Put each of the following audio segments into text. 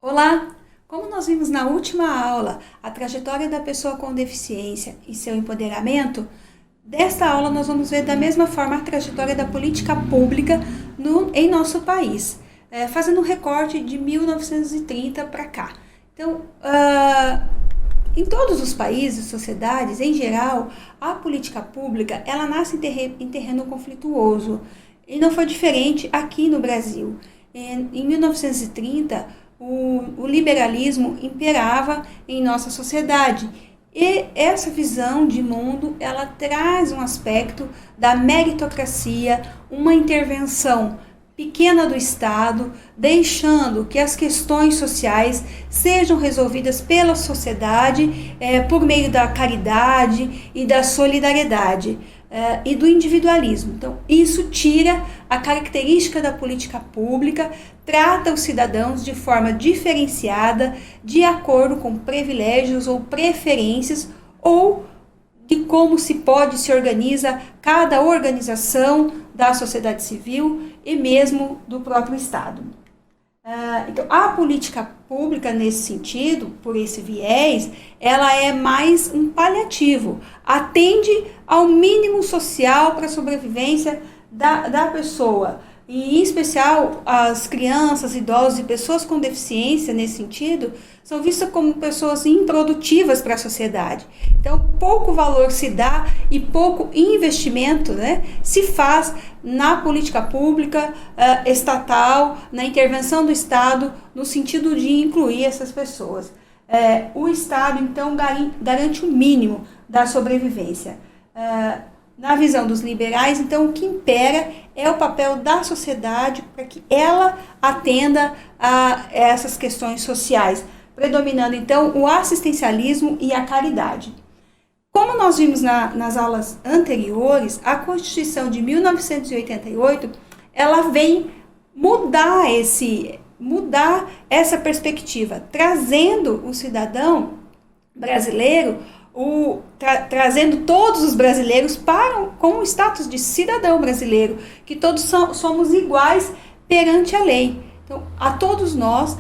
Olá! Como nós vimos na última aula, a trajetória da pessoa com deficiência e seu empoderamento, desta aula nós vamos ver da mesma forma a trajetória da política pública em nosso país, fazendo um recorte de 1930 para cá. Então, em todos os países, sociedades, em geral, a política pública ela nasce em terreno conflituoso. E não foi diferente aqui no Brasil. Em 1930, o liberalismo imperava em nossa sociedade. E essa visão de mundo, ela traz um aspecto da meritocracia, uma intervenção pequena do Estado, deixando que as questões sociais sejam resolvidas pela sociedade por meio da caridade e da solidariedade e do individualismo. Então, isso tira a característica da política pública, trata os cidadãos de forma diferenciada, de acordo com privilégios ou preferências, ou de como se organiza cada organização da sociedade civil e mesmo do próprio Estado. Então, a política pública, nesse sentido, por esse viés, ela é mais um paliativo, atende ao mínimo social para a sobrevivência da pessoa, e em especial as crianças, idosos e pessoas com deficiência, nesse sentido, são vistas como pessoas improdutivas para a sociedade. Então, pouco valor se dá e pouco investimento, se faz na política pública estatal, na intervenção do Estado, no sentido de incluir essas pessoas. O Estado, então, garante o mínimo da sobrevivência. Na visão dos liberais, então, o que impera é o papel da sociedade para que ela atenda a essas questões sociais, predominando, então, o assistencialismo e a caridade. Como nós vimos nas aulas anteriores, a Constituição de 1988, ela vem mudar essa perspectiva, trazendo o cidadão brasileiro, trazendo todos os brasileiros com o status de cidadão brasileiro, que todos somos iguais perante a lei. Então, a todos nós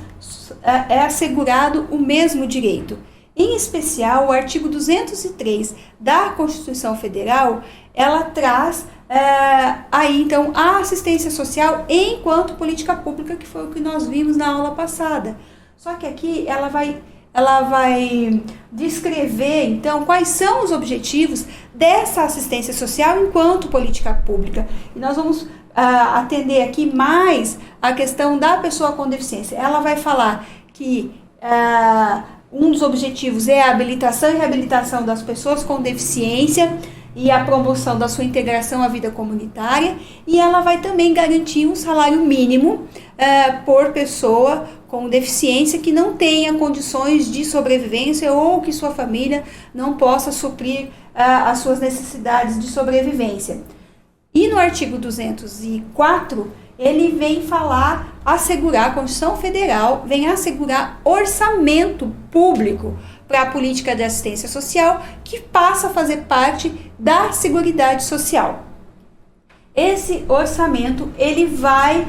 é assegurado o mesmo direito. Em especial, o artigo 203 da Constituição Federal, ela traz então, a assistência social enquanto política pública, que foi o que nós vimos na aula passada. Só que aqui ela vai descrever, então, quais são os objetivos dessa assistência social enquanto política pública. E nós vamos atender aqui mais a questão da pessoa com deficiência. Ela vai falar que um dos objetivos é a habilitação e reabilitação das pessoas com deficiência e a promoção da sua integração à vida comunitária, e ela vai também garantir um salário mínimo por pessoa com deficiência que não tenha condições de sobrevivência ou que sua família não possa suprir as suas necessidades de sobrevivência. E no artigo 204, ele vem assegurar, a Constituição Federal vem assegurar orçamento público para a política de assistência social, que passa a fazer parte da Seguridade Social. Esse orçamento, ele vai,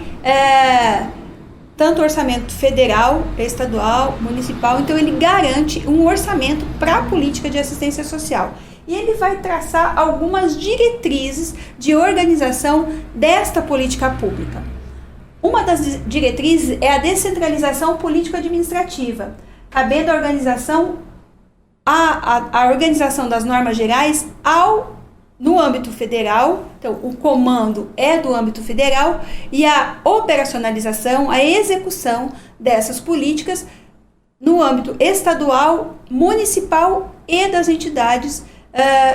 tanto orçamento federal, estadual, municipal, então ele garante um orçamento para a política de assistência social. E ele vai traçar algumas diretrizes de organização desta política pública. Uma das diretrizes é a descentralização político-administrativa, cabendo a organização das normas gerais no âmbito federal, então o comando é do âmbito federal, e a operacionalização, a execução dessas políticas no âmbito estadual, municipal e das entidades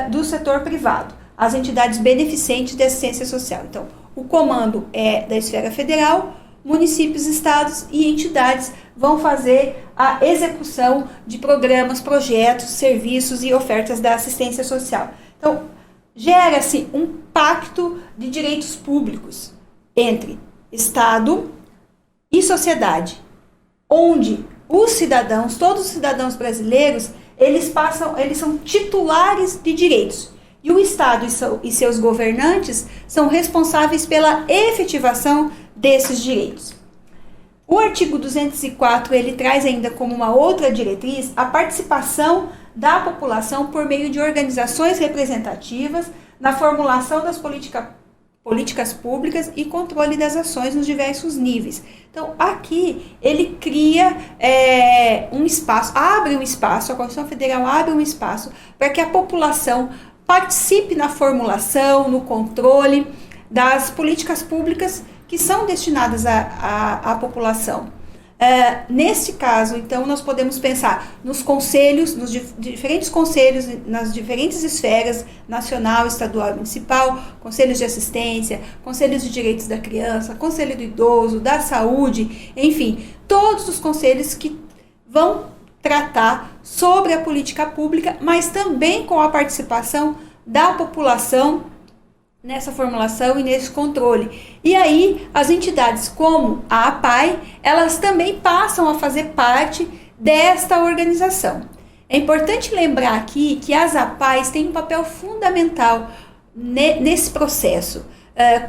do setor privado, as entidades beneficentes de assistência social. Então, o comando é da esfera federal, municípios, estados e entidades vão fazer a execução de programas, projetos, serviços e ofertas da assistência social. Então, gera-se um pacto de direitos públicos entre Estado e sociedade, onde os cidadãos, todos os cidadãos brasileiros, eles são titulares de direitos. E o Estado e seus governantes são responsáveis pela efetivação desses direitos. O artigo 204, ele traz ainda como uma outra diretriz a participação da população por meio de organizações representativas na formulação das políticas públicas e controle das ações nos diversos níveis. Então, aqui, ele cria um espaço, abre um espaço, a Constituição Federal abre um espaço para que a população participe na formulação, no controle das políticas públicas que são destinadas à população. Neste caso, então, nós podemos pensar nos conselhos, nos diferentes conselhos, nas diferentes esferas, nacional, estadual e municipal, conselhos de assistência, conselhos de direitos da criança, conselho do idoso, da saúde, enfim, todos os conselhos que vão tratar sobre a política pública, mas também com a participação da população nessa formulação e nesse controle. E aí, as entidades como a APAE, elas também passam a fazer parte desta organização. É importante lembrar aqui que as APAEs têm um papel fundamental nesse processo.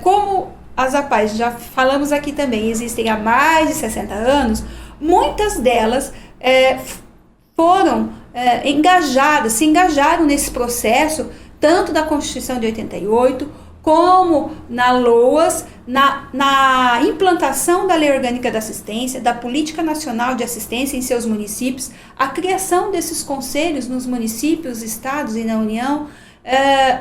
Como as APAEs, já falamos aqui também, existem há mais de 60 anos, muitas delas foram se engajaram nesse processo, tanto da Constituição de 88, como na LOAS, na implantação da Lei Orgânica da Assistência, da Política Nacional de Assistência em seus municípios, a criação desses conselhos nos municípios, estados e na União.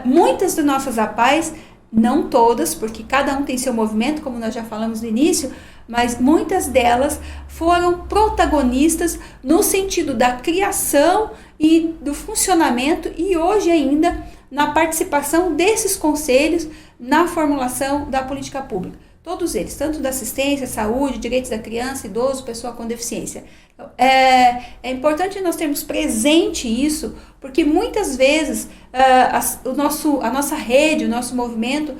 Muitas das nossas APAEs, não todas, porque cada um tem seu movimento, como nós já falamos no início, mas muitas delas foram protagonistas no sentido da criação e do funcionamento e hoje ainda na participação desses conselhos na formulação da política pública. Todos eles, tanto da assistência, saúde, direitos da criança, idoso, pessoa com deficiência. É importante nós termos presente isso, porque muitas vezes a nossa rede, o nosso movimento,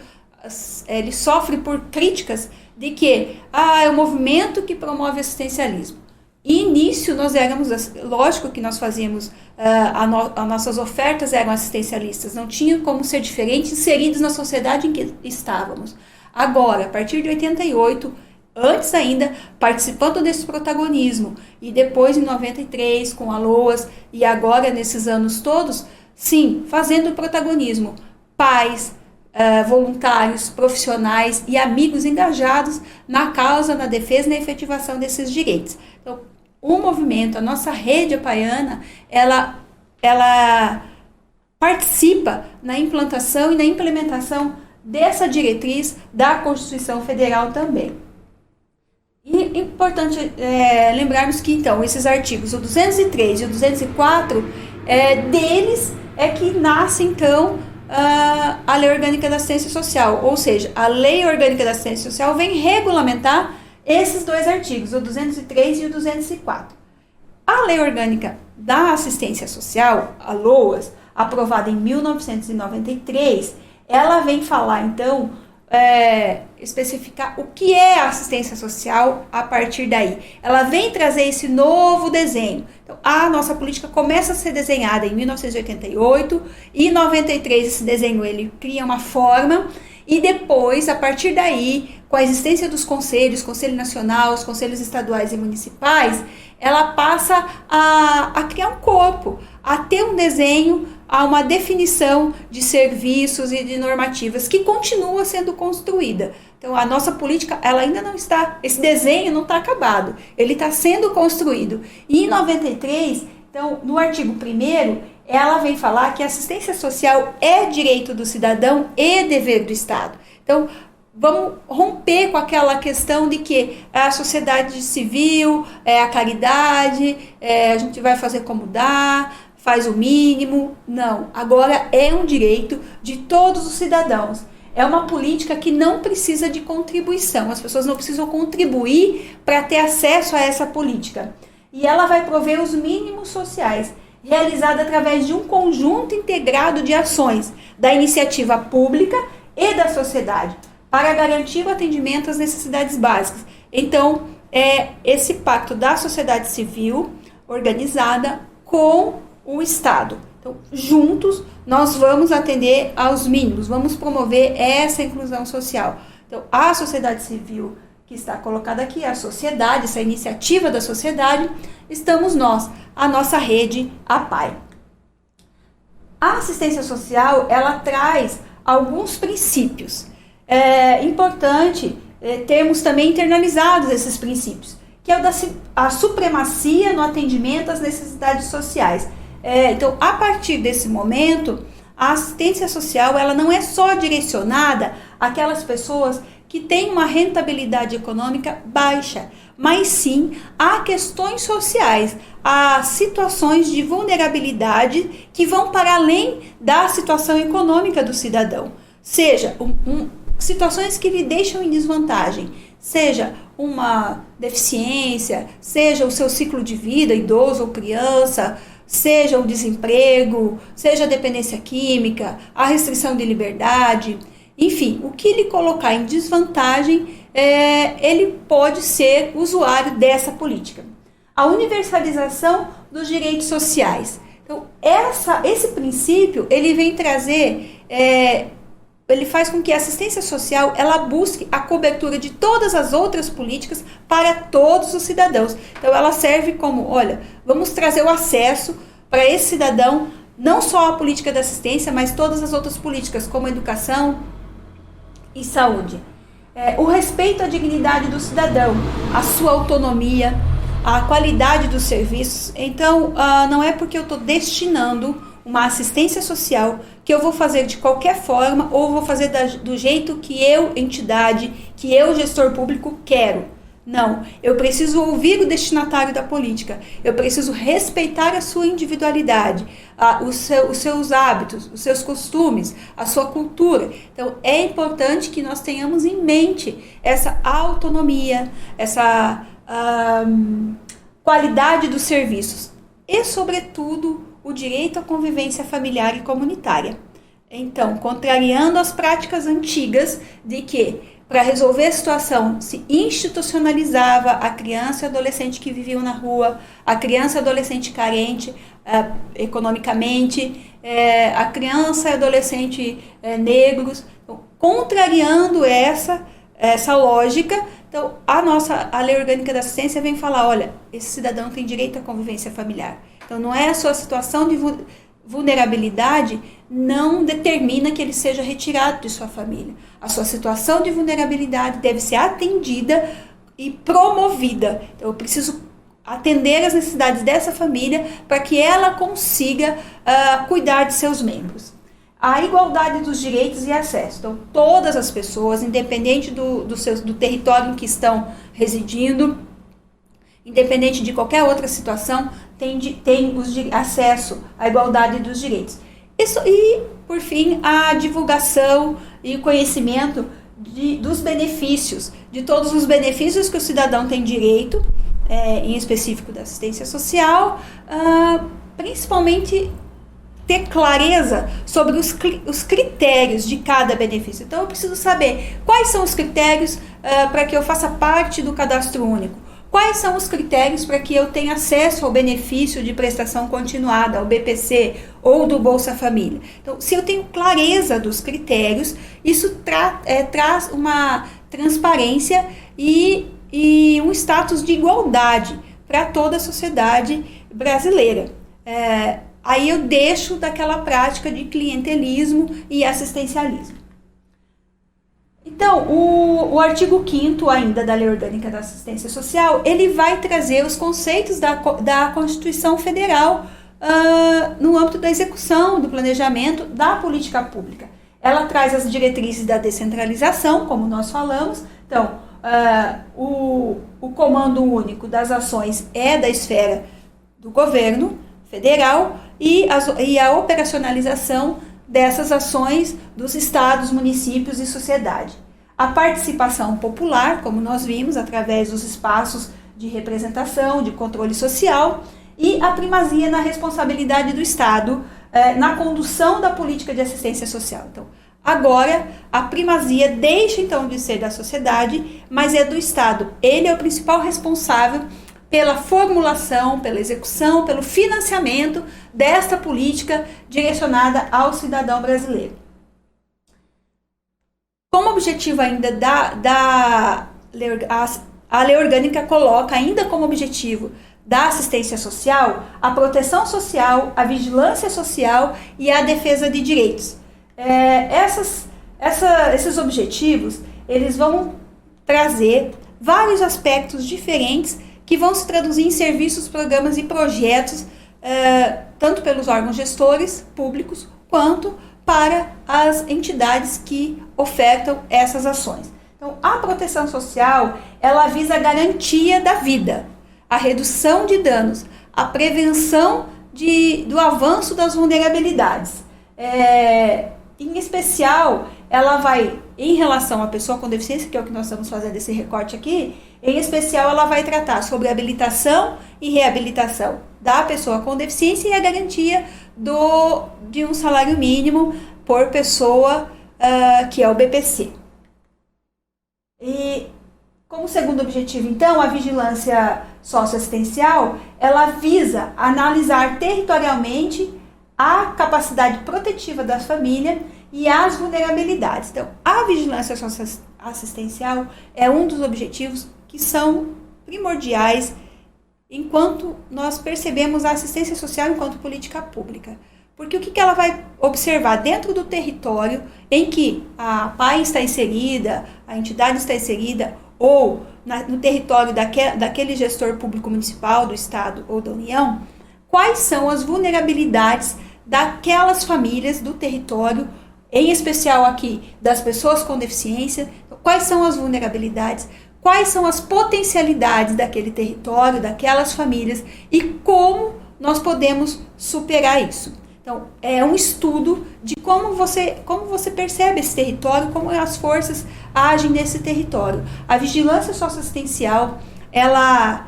ele sofre por críticas de que é um movimento que promove assistencialismo. Início nós éramos, lógico que nós fazíamos, as nossas ofertas eram assistencialistas, não tinha como ser diferente, inseridos na sociedade em que estávamos. Agora, a partir de 88, antes ainda, participando desse protagonismo, e depois em 93 com a LOAS, e agora nesses anos todos, sim, fazendo o protagonismo, pais, voluntários, profissionais e amigos engajados na causa, na defesa e na efetivação desses direitos. Então, o movimento, a nossa rede apaiana, ela participa na implantação e na implementação dessa diretriz da Constituição Federal também. E é importante lembrarmos que, então, esses artigos, o 203 e o 204, deles é que nasce, então, a Lei Orgânica da Assistência Social, ou seja, a Lei Orgânica da Assistência Social vem regulamentar esses dois artigos, o 203 e o 204. A Lei Orgânica da Assistência Social, a LOAS, aprovada em 1993, ela vem falar, então, especificar o que é a assistência social a partir daí. Ela vem trazer esse novo desenho. Então, a nossa política começa a ser desenhada em 1988 e em 93 esse desenho ele cria uma forma e depois, a partir daí, com a existência dos conselhos, Conselho Nacional, os conselhos estaduais e municipais, ela passa a criar um corpo, a ter um desenho, a uma definição de serviços e de normativas que continua sendo construída. Então, a nossa política, ela ainda não está, esse desenho não está acabado, ele está sendo construído. E em 93, então, no artigo 1º, ela vem falar que a assistência social é direito do cidadão e dever do Estado. Então, vamos romper com aquela questão de que a sociedade civil, a caridade, a gente vai fazer como dá, faz o mínimo. Não, agora é um direito de todos os cidadãos. É uma política que não precisa de contribuição, as pessoas não precisam contribuir para ter acesso a essa política. E ela vai prover os mínimos sociais, realizada através de um conjunto integrado de ações da iniciativa pública e da sociedade, para garantir o atendimento às necessidades básicas. Então, é esse pacto da sociedade civil organizada com o Estado. Então, juntos, nós vamos atender aos mínimos, vamos promover essa inclusão social. Então, a sociedade civil que está colocada aqui, a sociedade, essa iniciativa da sociedade, estamos nós, a nossa rede, a PAI. A assistência social, ela traz alguns princípios. É importante termos também internalizados esses princípios, que é o a supremacia no atendimento às necessidades sociais. Então, a partir desse momento, a assistência social ela não é só direcionada àquelas pessoas que têm uma rentabilidade econômica baixa, mas sim a questões sociais, a situações de vulnerabilidade que vão para além da situação econômica do cidadão. Seja situações que lhe deixam em desvantagem, seja uma deficiência, seja o seu ciclo de vida, idoso ou criança, seja o desemprego, seja a dependência química, a restrição de liberdade, enfim, o que lhe colocar em desvantagem, ele pode ser usuário dessa política. A universalização dos direitos sociais. Então, esse princípio, ele vem trazer, ele faz com que a assistência social, ela busque a cobertura de todas as outras políticas para todos os cidadãos. Então, ela serve como, olha, vamos trazer o acesso para esse cidadão, não só a política de assistência, mas todas as outras políticas, como educação e saúde. O respeito à dignidade do cidadão, a sua autonomia, a qualidade dos serviços. Então, não é porque eu estou destinando uma assistência social que eu vou fazer de qualquer forma ou vou fazer do jeito que eu, entidade, que eu, gestor público, quero. Não, eu preciso ouvir o destinatário da política, eu preciso respeitar a sua individualidade, os seus hábitos, os seus costumes, a sua cultura. Então, é importante que nós tenhamos em mente essa autonomia, essa qualidade dos serviços e, sobretudo, o direito à convivência familiar e comunitária. Então, contrariando as práticas antigas de que, para resolver a situação, se institucionalizava a criança e adolescente que viviam na rua, a criança e adolescente carente economicamente, a criança e adolescente negros, então, contrariando essa lógica. Então, a Lei Orgânica da Assistência vem falar, olha, esse cidadão tem direito à convivência familiar. Então, não é a sua situação de vulnerabilidade não determina que ele seja retirado de sua família. A sua situação de vulnerabilidade deve ser atendida e promovida. Então, eu preciso atender as necessidades dessa família para que ela consiga cuidar de seus membros. A igualdade dos direitos e acesso. Então, todas as pessoas, independente do território em que estão residindo, independente de qualquer outra situação, tem acesso à igualdade dos direitos. E, por fim, a divulgação e o conhecimento dos benefícios, de todos os benefícios que o cidadão tem direito, em específico da assistência social, principalmente ter clareza sobre os critérios de cada benefício. Então, eu preciso saber quais são os critérios para que eu faça parte do cadastro único. Quais são os critérios para que eu tenha acesso ao benefício de prestação continuada, ao BPC ou do Bolsa Família? Então, se eu tenho clareza dos critérios, isso traz uma transparência e um status de igualdade para toda a sociedade brasileira. Aí eu deixo daquela prática de clientelismo e assistencialismo. Então, o artigo 5º ainda da Lei Orgânica da Assistência Social, ele vai trazer os conceitos da Constituição Federal no âmbito da execução, do planejamento da política pública. Ela traz as diretrizes da descentralização, como nós falamos. Então, o comando único das ações é da esfera do governo federal e a operacionalização dessas ações dos estados, municípios e sociedade. A participação popular, como nós vimos, através dos espaços de representação, de controle social, e a primazia na responsabilidade do Estado na condução da política de assistência social. Então, agora, a primazia deixa então de ser da sociedade, mas é do Estado. Ele é o principal responsável pela formulação, pela execução, pelo financiamento desta política direcionada ao cidadão brasileiro. Como objetivo ainda a lei orgânica coloca ainda como objetivo da assistência social a proteção social, a vigilância social e a defesa de direitos. Esses objetivos, eles vão trazer vários aspectos diferentes que vão se traduzir em serviços, programas e projetos, tanto pelos órgãos gestores públicos, quanto para as entidades que ofertam essas ações. Então, a proteção social, ela visa a garantia da vida, a redução de danos, a prevenção do avanço das vulnerabilidades. Em especial, ela vai, em relação à pessoa com deficiência, que é o que nós estamos fazendo esse recorte aqui, em especial ela vai tratar sobre habilitação e reabilitação da pessoa com deficiência e a garantia de um salário mínimo por pessoa, que é o BPC. E como segundo objetivo, então, a vigilância socioassistencial, ela visa analisar territorialmente a capacidade protetiva da família e as vulnerabilidades. Então, a vigilância socioassistencial é um dos objetivos que são primordiais enquanto nós percebemos a assistência social enquanto política pública. Porque o que ela vai observar dentro do território em que a PAI está inserida, a entidade está inserida, ou no território daquele gestor público municipal, do Estado ou da União, quais são as vulnerabilidades daquelas famílias do território, em especial aqui das pessoas com deficiência, quais são as vulnerabilidades, quais são as potencialidades daquele território, daquelas famílias e como nós podemos superar isso. Então, é um estudo de como você percebe esse território, como as forças agem nesse território. A vigilância socioassistencial, ela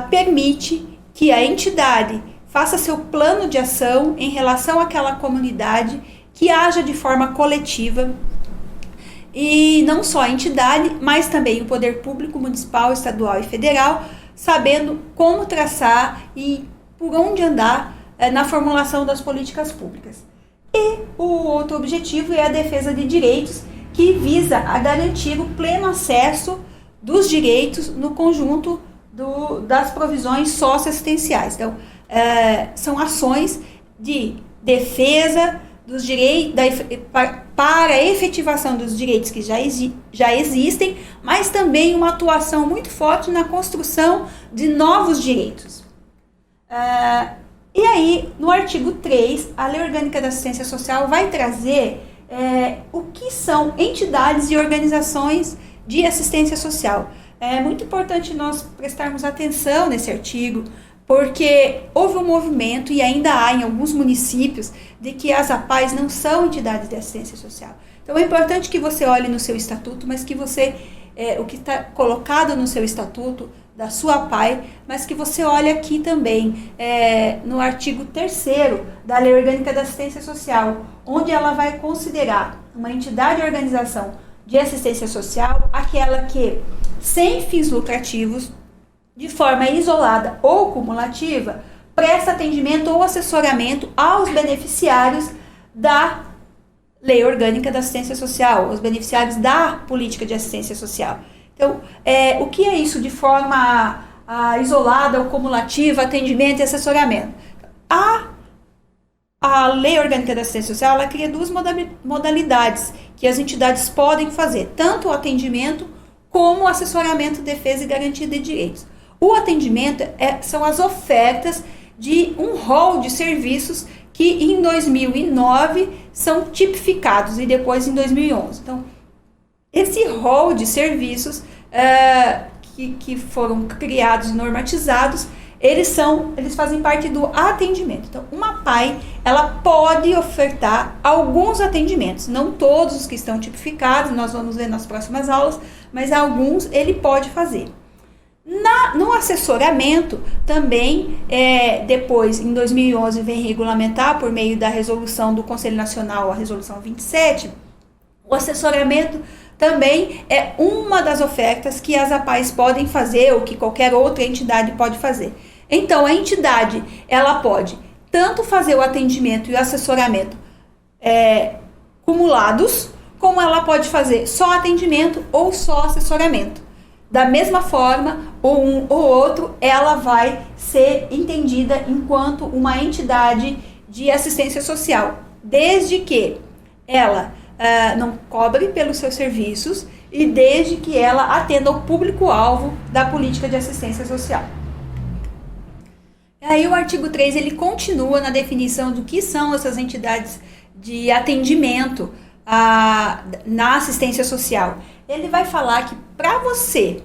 permite que a entidade faça seu plano de ação em relação àquela comunidade, que haja de forma coletiva, e não só a entidade, mas também o poder público municipal, estadual e federal, sabendo como traçar e por onde andar na formulação das políticas públicas. E o outro objetivo é a defesa de direitos, que visa a garantir o pleno acesso dos direitos no conjunto das provisões socioassistenciais. Então, são ações de defesa dos direitos, para a efetivação dos direitos que já existem, mas também uma atuação muito forte na construção de novos direitos. E aí, no artigo 3, a Lei Orgânica da Assistência Social vai trazer o que são entidades e organizações de assistência social. É muito importante nós prestarmos atenção nesse artigo, porque houve um movimento, e ainda há em alguns municípios, de que as APAES não são entidades de assistência social. Então é importante que você olhe no seu estatuto, mas que você, o que está colocado no seu estatuto, da sua APAE, mas que você olhe aqui também, no artigo 3º da Lei Orgânica da Assistência Social, onde ela vai considerar uma entidade ou organização de assistência social aquela que, sem fins lucrativos, de forma isolada ou cumulativa, presta atendimento ou assessoramento aos beneficiários da Lei Orgânica da Assistência Social, os beneficiários da política de assistência social. Então, o que é isso de forma isolada ou cumulativa, atendimento e assessoramento? A Lei Orgânica da Assistência Social, ela cria duas modalidades que as entidades podem fazer, tanto o atendimento como o assessoramento, defesa e garantia de direitos. O atendimento são as ofertas de um rol de serviços que em 2009 são tipificados e depois em 2011. Então, esse rol de serviços que foram criados e normatizados, eles fazem parte do atendimento. Então, uma PAI, ela pode ofertar alguns atendimentos, não todos os que estão tipificados, nós vamos ver nas próximas aulas, mas alguns ele pode fazer. No assessoramento, também, depois, em 2011, vem regulamentar, por meio da resolução do Conselho Nacional, a resolução 27, o O assessoramento também é uma das ofertas que as APAES podem fazer ou que qualquer outra entidade pode fazer. Então, a entidade, ela pode tanto fazer o atendimento e o assessoramento cumulados, como ela pode fazer só atendimento ou só assessoramento. Da mesma forma, um ou outro, ela vai ser entendida enquanto uma entidade de assistência social, desde que ela não cobre pelos seus serviços e desde que ela atenda o público-alvo da política de assistência social. Aí o artigo 3, ele continua na definição do que são essas entidades de atendimento na assistência social. Ele vai falar que para você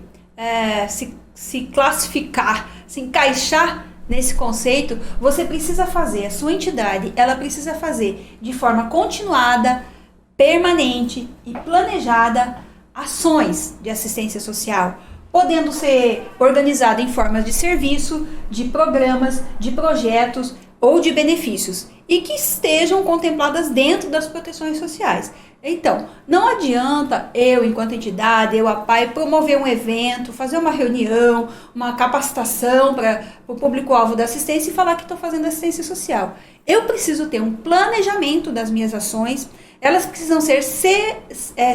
se classificar, se encaixar nesse conceito, você precisa fazer, a sua entidade, ela precisa fazer de forma continuada, permanente e planejada ações de assistência social, podendo ser organizada em formas de serviço, de programas, de projetos ou de benefícios e que estejam contempladas dentro das proteções sociais. Então, não adianta eu, enquanto entidade, eu, APAE, promover um evento, fazer uma reunião, uma capacitação para o público-alvo da assistência e falar que estou fazendo assistência social. Eu preciso ter um planejamento das minhas ações, elas precisam ser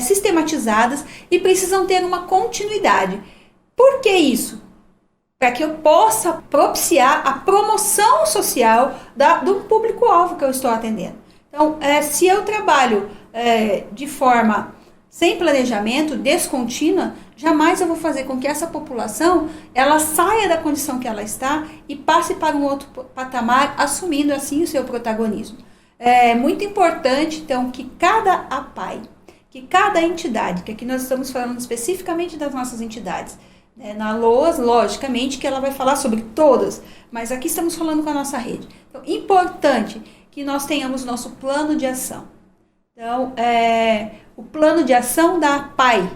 sistematizadas e precisam ter uma continuidade. Por que isso? Para que eu possa propiciar a promoção social do público-alvo que eu estou atendendo. Então, se eu trabalho de forma sem planejamento, descontínua, jamais eu vou fazer com que essa população ela saia da condição que ela está e passe para um outro patamar, assumindo assim o seu protagonismo. É muito importante, então, que cada APAE, que cada entidade, que aqui nós estamos falando especificamente das nossas entidades, na LOAS, logicamente, que ela vai falar sobre todas, mas aqui estamos falando com a nossa rede. Então, importante que nós tenhamos nosso plano de ação. Então, o plano de ação da APAE,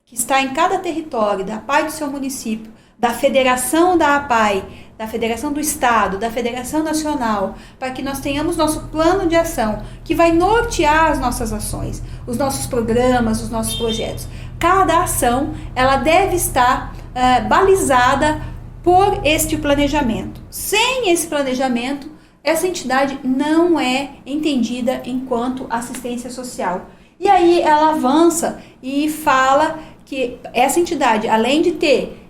que está em cada território, da APAE do seu município, da federação da APAE, da federação do estado, da federação nacional, para que nós tenhamos nosso plano de ação, que vai nortear as nossas ações, os nossos programas, os nossos projetos. Cada ação, ela deve estar balizada por este planejamento. Sem esse planejamento, essa entidade não é entendida enquanto assistência social. E aí ela avança e fala que essa entidade, além de ter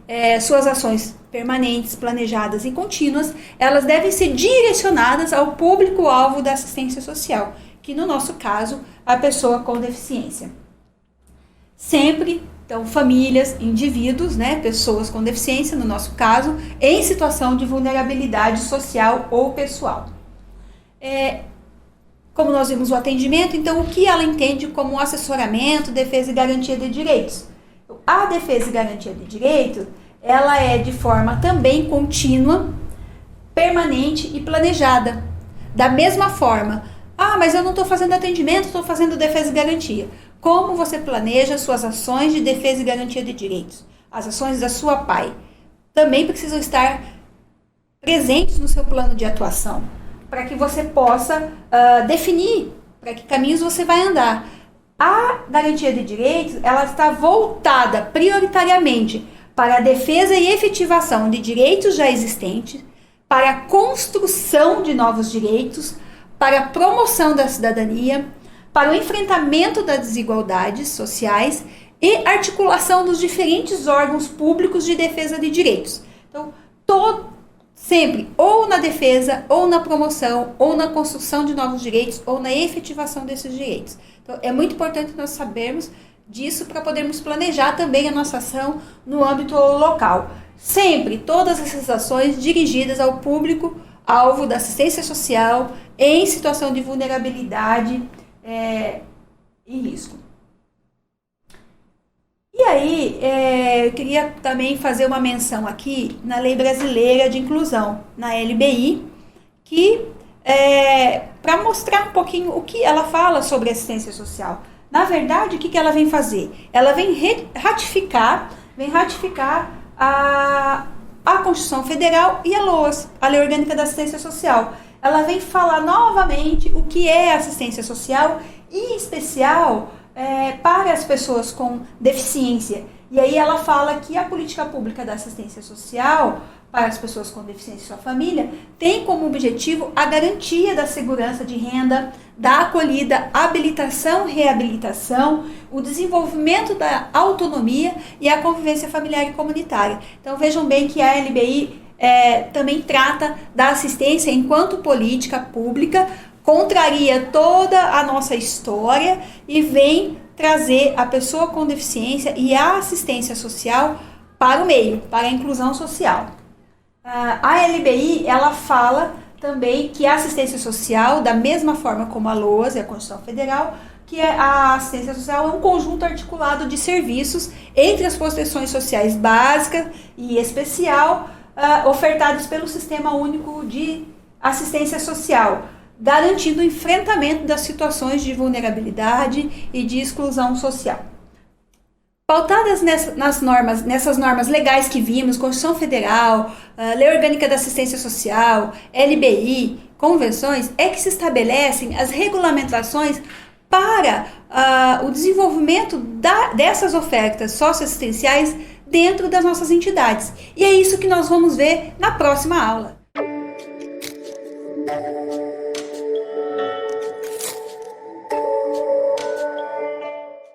suas ações permanentes, planejadas e contínuas, elas devem ser direcionadas ao público-alvo da assistência social, que no nosso caso, a pessoa com deficiência. Sempre, então, famílias, indivíduos, pessoas com deficiência, no nosso caso, em situação de vulnerabilidade social ou pessoal. Como nós vimos o atendimento, então, o que ela entende como assessoramento, defesa e garantia de direitos? A defesa e garantia de direitos, ela é de forma também contínua, permanente e planejada. Da mesma forma, mas eu não estou fazendo atendimento, estou fazendo defesa e garantia. Como você planeja suas ações de defesa e garantia de direitos? As ações da sua APAE também precisam estar presentes no seu plano de atuação, para que você possa definir para que caminhos você vai andar. A garantia de direitos, ela está voltada prioritariamente para a defesa e efetivação de direitos já existentes, para a construção de novos direitos, para a promoção da cidadania, para o enfrentamento das desigualdades sociais e articulação dos diferentes órgãos públicos de defesa de direitos. Então, sempre, ou na defesa, ou na promoção, ou na construção de novos direitos, ou na efetivação desses direitos. Então, é muito importante nós sabermos disso para podermos planejar também a nossa ação no âmbito local. Sempre, todas essas ações dirigidas ao público alvo da assistência social em situação de vulnerabilidade e risco. E aí, eu queria também fazer uma menção aqui na Lei Brasileira de Inclusão, na LBI, que para mostrar um pouquinho o que ela fala sobre assistência social. Na verdade, o que ela vem fazer? Ela vem ratificar a Constituição Federal e a LOAS, a Lei Orgânica da Assistência Social. Ela vem falar novamente o que é assistência social e, em especial, para as pessoas com deficiência. E aí ela fala que a política pública da assistência social para as pessoas com deficiência e sua família tem como objetivo a garantia da segurança de renda, da acolhida, habilitação, reabilitação, o desenvolvimento da autonomia e a convivência familiar e comunitária. Então vejam bem que a LBI também trata da assistência enquanto política pública, contraria toda a nossa história e vem trazer a pessoa com deficiência e a assistência social para o meio, para a inclusão social. A LBI, ela fala também que a assistência social, da mesma forma como a LOAS e a Constituição Federal, que a assistência social é um conjunto articulado de serviços entre as proteções sociais básicas e especial, ofertados pelo Sistema Único de Assistência Social, garantindo o enfrentamento das situações de vulnerabilidade e de exclusão social. Pautadas nessas normas legais que vimos, Constituição Federal, Lei Orgânica da Assistência Social, LBI, convenções, é que se estabelecem as regulamentações para o desenvolvimento dessas ofertas socioassistenciais dentro das nossas entidades. E é isso que nós vamos ver na próxima aula.